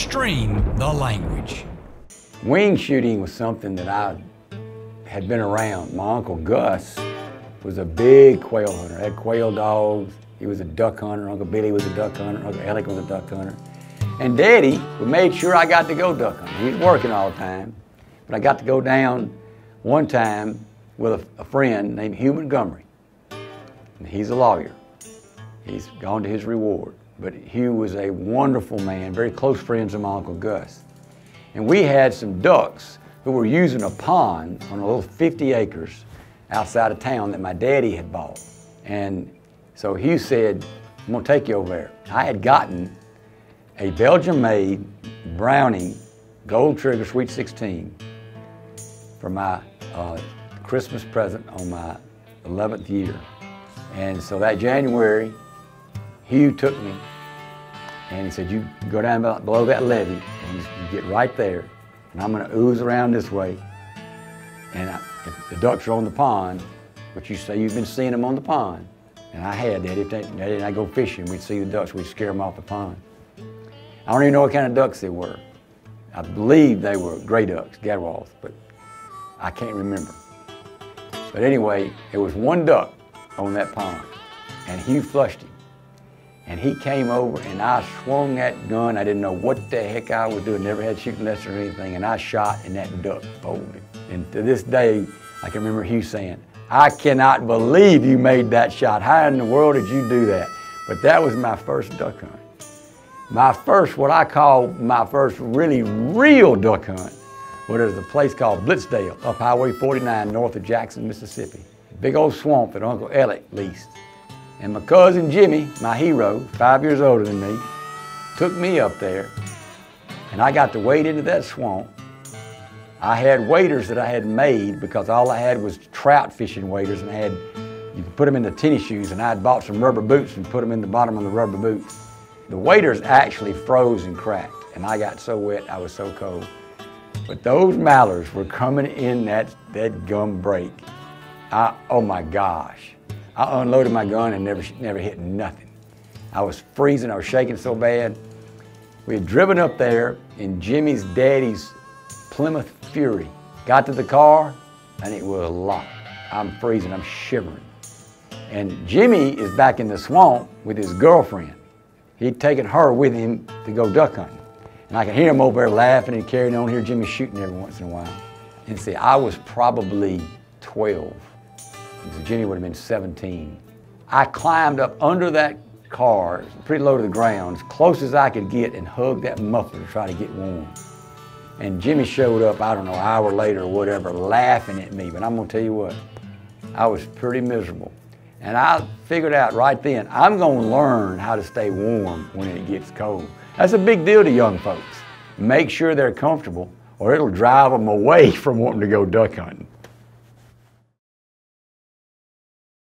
Stream the language. Wing shooting was something that I had been around. My Uncle Gus was a big quail hunter, had quail dogs. He was a duck hunter. Uncle Billy was a duck hunter. Uncle Alec was a duck hunter. And Daddy made sure I got to go duck hunting. He was working all the time. But I got to go down one time with a friend named Hugh Montgomery. And he's a lawyer. He's gone to his reward. But Hugh was a wonderful man, very close friends of my Uncle Gus. And we had some ducks who were using a pond on a little 50 acres outside of town that my daddy had bought. And so Hugh said, I'm gonna take you over there. I had gotten a Belgian-made Browning Gold Trigger Sweet 16 for my Christmas present on my 11th year. And so that January, Hugh took me and he said, you go down below that levee and you get right there and I'm gonna ooze around this way. And if the ducks are on the pond, but you say you've been seeing them on the pond, and I had, Daddy and I go fishing, we'd see the ducks, we'd scare them off the pond. I don't even know what kind of ducks they were. I believe they were gray ducks, gadwalls, but I can't remember. But anyway, there was one duck on that pond, and Hugh flushed him. And he came over, and I swung that gun. I didn't know what the heck I was doing, never had shooting lessons or anything, and I shot, and that duck folded. And to this day, I can remember Hugh saying, I cannot believe you made that shot. How in the world did you do that? But that was my first duck hunt. My first, what I call my first really real duck hunt, was there's a place called Blitzdale up Highway 49 north of Jackson, Mississippi. Big old swamp that Uncle Alec leased. And my cousin Jimmy, my hero, 5 years older than me, took me up there and I got to wade into that swamp. I had waders that I had made because all I had was trout fishing waders, and you could put them in the tennis shoes, and I had bought some rubber boots and put them in the bottom of the rubber boots. The waders actually froze and cracked, and I got so wet, I was so cold. But those mallards were coming in that gum break. Oh my gosh. I unloaded my gun and never hit nothing. I was freezing, I was shaking so bad. We had driven up there in Jimmy's daddy's Plymouth Fury. Got to the car and it was locked. I'm freezing, I'm shivering. And Jimmy is back in the swamp with his girlfriend. He'd taken her with him to go duck hunting. And I could hear him over there laughing and carrying on, hear Jimmy shooting every once in a while. And see, I was probably 12. Jimmy would have been 17. I climbed up under that car, pretty low to the ground, as close as I could get, and hugged that muffler to try to get warm. And Jimmy showed up, I don't know, an hour later or whatever, laughing at me. But I'm gonna tell you what, I was pretty miserable. And I figured out right then, I'm gonna learn how to stay warm when it gets cold. That's a big deal to young folks. Make sure they're comfortable or it'll drive them away from wanting to go duck hunting.